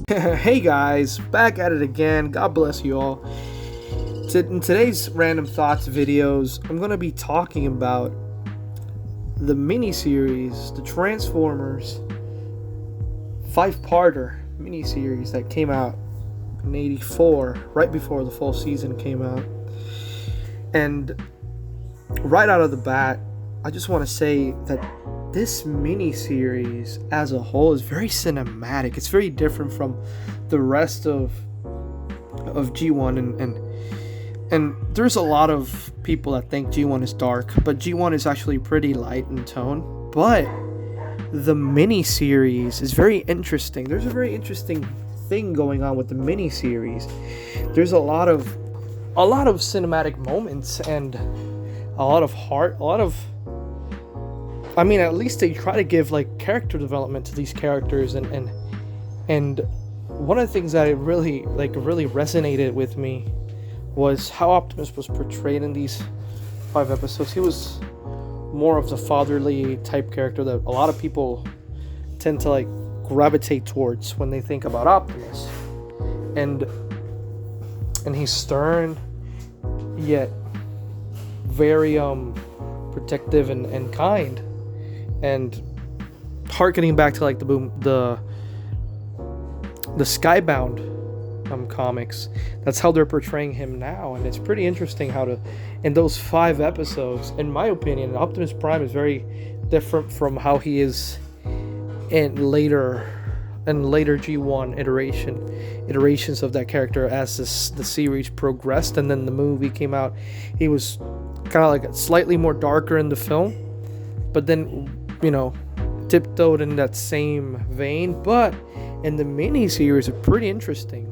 Hey guys, back at it again. God bless you all. In today's random thoughts videos, I'm going to be talking about the miniseries, the Transformers 5-parter miniseries that came out in '84, right before the full season came out. And right out of the bat, I just want to say that this miniseries as a whole is very cinematic. It's very different from the rest of G1, and there's a lot of people that think G1 is dark, but G1 is actually pretty light in tone. But the miniseries is very interesting. There's a very interesting thing going on with the miniseries. There's a lot of cinematic moments and a lot of heart, at least they try to give like character development to these characters, and one of the things that it really resonated with me was how Optimus was portrayed in these 5 episodes. He was more of the fatherly type character that a lot of people tend to like gravitate towards when they think about Optimus, and he's stern yet very protective and kind. And harkening back to like the Skybound comics, that's how they're portraying him now. And it's pretty interesting how to, in those 5 episodes, in my opinion, Optimus Prime is very different from how he is in later G1 iterations of that character as the series progressed. And then the movie came out, he was kind of like slightly more darker in the film, but then tiptoed in that same vein. But in the mini-series, pretty interesting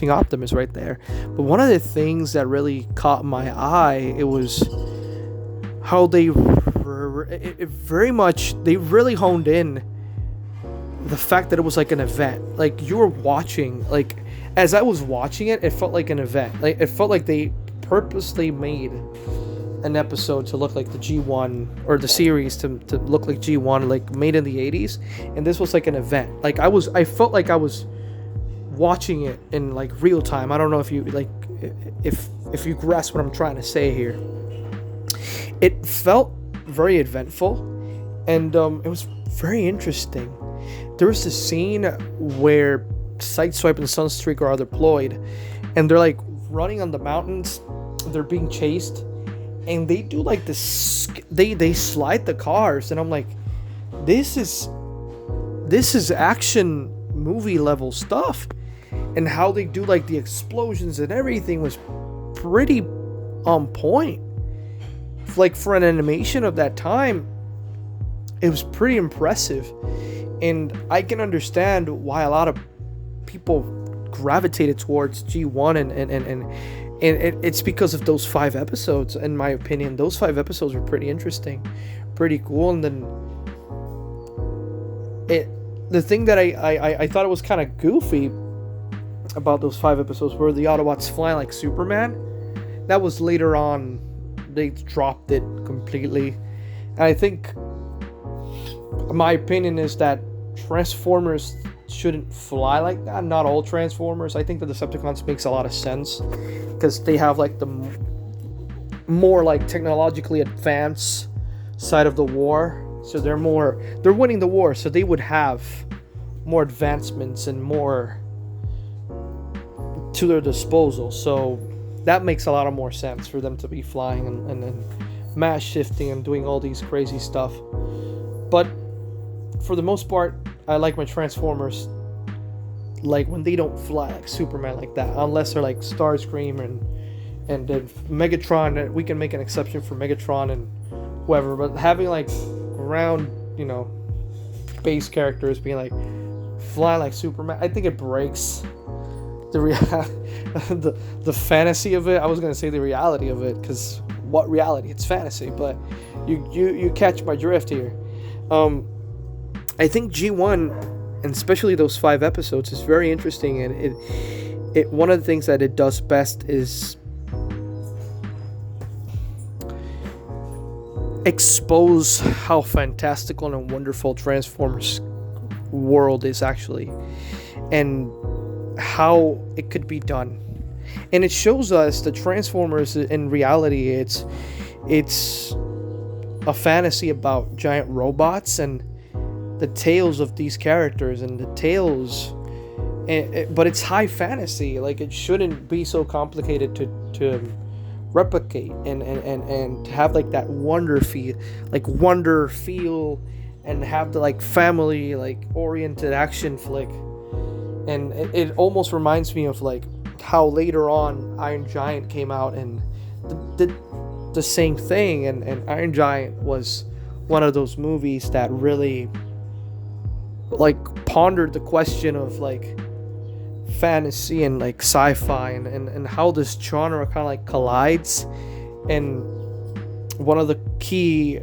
Optimus right there. But one of the things that really caught my eye, it was how they really honed in the fact that it was like an event. Like, you were watching, like, as I was watching it, it felt like an event. Like, it felt like they purposely made an episode to look like the G1, or the series to look like G1, like made in the 80s, and this was like an event. Like, I felt like I was watching it in like real time. I don't know if you like if you grasp what I'm trying to say here. It felt very eventful, and it was very interesting. There was this scene where Sideswipe and Sunstreaker are deployed, and they're like running on the mountains. They're being chased, and they do like this. They slide the cars, and I'm like, this is action movie level stuff. And how they do like the explosions and everything was pretty on point. Like, for an animation of that time, it was pretty impressive. And I can understand why a lot of people gravitated towards G1, and it's because of those 5 episodes. In my opinion, those 5 episodes were pretty interesting, pretty cool. And then the thing that I thought it was kind of goofy about those 5 episodes were the Autobots flying like Superman. That was later on, they dropped it completely. And I think my opinion is that Transformers shouldn't fly like that. Not all Transformers. I think the Decepticons makes a lot of sense because they have like the more like technologically advanced side of the war. So they're winning the war, so they would have more advancements and more to their disposal. So that makes a lot of more sense for them to be flying and mass shifting and doing all these crazy stuff. But for the most part, I like my Transformers like when they don't fly like Superman like that, unless they're like Starscream and then Megatron. We can make an exception for Megatron and whoever, but having like ground, base characters being like flying like Superman, I think it breaks the fantasy of it. I was gonna say the reality of it, because what reality? It's fantasy, but you catch my drift here. I think G1, and especially those 5 episodes, is very interesting, and it one of the things that it does best is expose how fantastical and wonderful Transformers world is actually. and how it could be done. And it shows us the Transformers in reality. It's a fantasy about giant robots and the tales of these characters and the tales, but it's high fantasy. Like, it shouldn't be so complicated to replicate and have like that wonder feel, and have the like family like oriented action flick. And it almost reminds me of like how later on Iron Giant came out and did the same thing, and Iron Giant was one of those movies that really like pondered the question of like fantasy and like sci-fi, and how this genre kind of like collides. And one of the key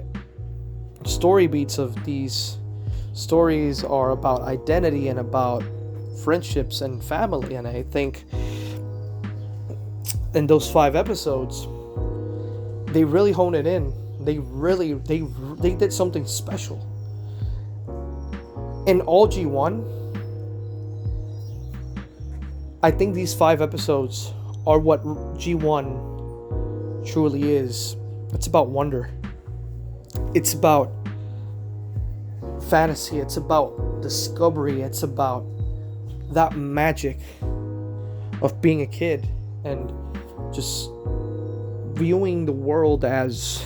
story beats of these stories are about identity and about friendships and family. And I think in those 5 episodes, they really hone it in. They did something special. In all G1, I think these 5 episodes are what G1 truly is. It's about wonder. It's about fantasy. It's about discovery. It's about that magic of being a kid and just viewing the world as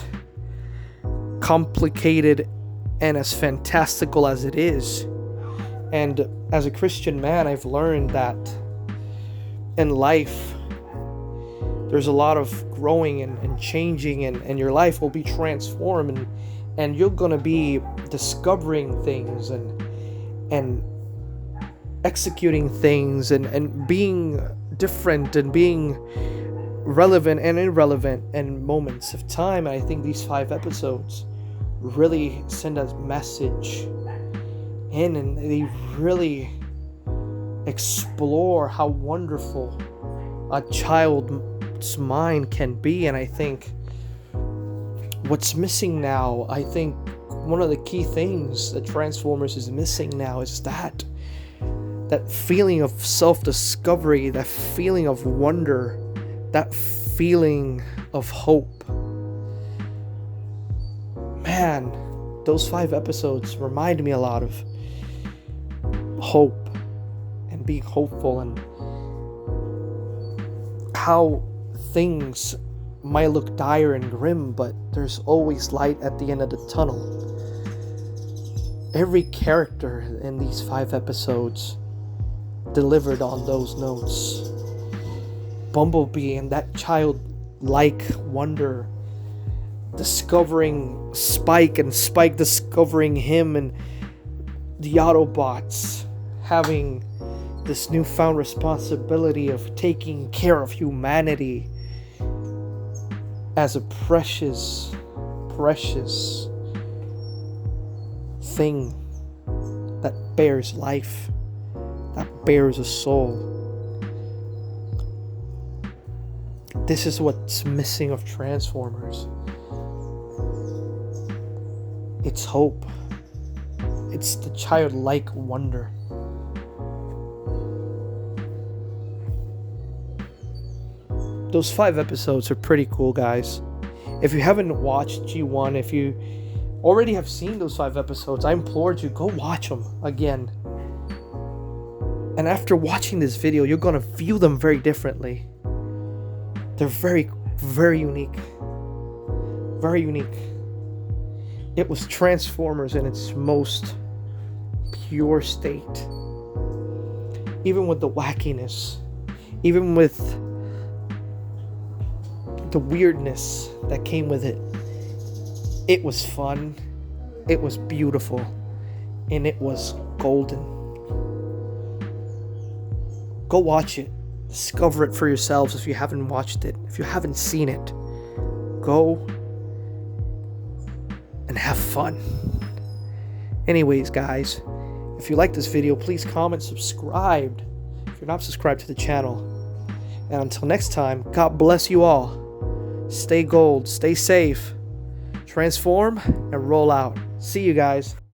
complicated and as fantastical as it is. And as a Christian man, I've learned that in life there's a lot of growing and changing, and your life will be transformed, and you're gonna be discovering things and executing things and being different and being relevant and irrelevant in moments of time. And I think these 5 episodes really send a message in, and they really explore how wonderful a child's mind can be. And I think what's missing now, I think one of the key things that Transformers is missing now is that feeling of self-discovery, that feeling of wonder, that feeling of hope. Man, those 5 episodes remind me a lot of hope and being hopeful, and how things might look dire and grim, but there's always light at the end of the tunnel. Every character in these 5 episodes delivered on those notes. Bumblebee and that childlike wonder, discovering Spike and Spike discovering him, and the Autobots having this newfound responsibility of taking care of humanity as a precious thing that bears life, that bears a soul. This is what's missing of Transformers. It's hope. It's the childlike wonder. Those 5 episodes are pretty cool, guys. If you haven't watched G1, if you already have seen those 5 episodes, I implore you, go watch them again. And after watching this video, you're gonna view them very differently. They're very, very unique. Very unique. It was Transformers in its most pure state. Even with the wackiness, even with the weirdness that came with it, it was fun, it was beautiful, and it was golden. Go watch it. Discover it for yourselves if you haven't watched it. If you haven't seen it, go and have fun. Anyways, guys, if you like this video, please comment, subscribe if you're not subscribed to the channel. And until next time, God bless you all. Stay gold, stay safe, transform, and roll out. See you guys.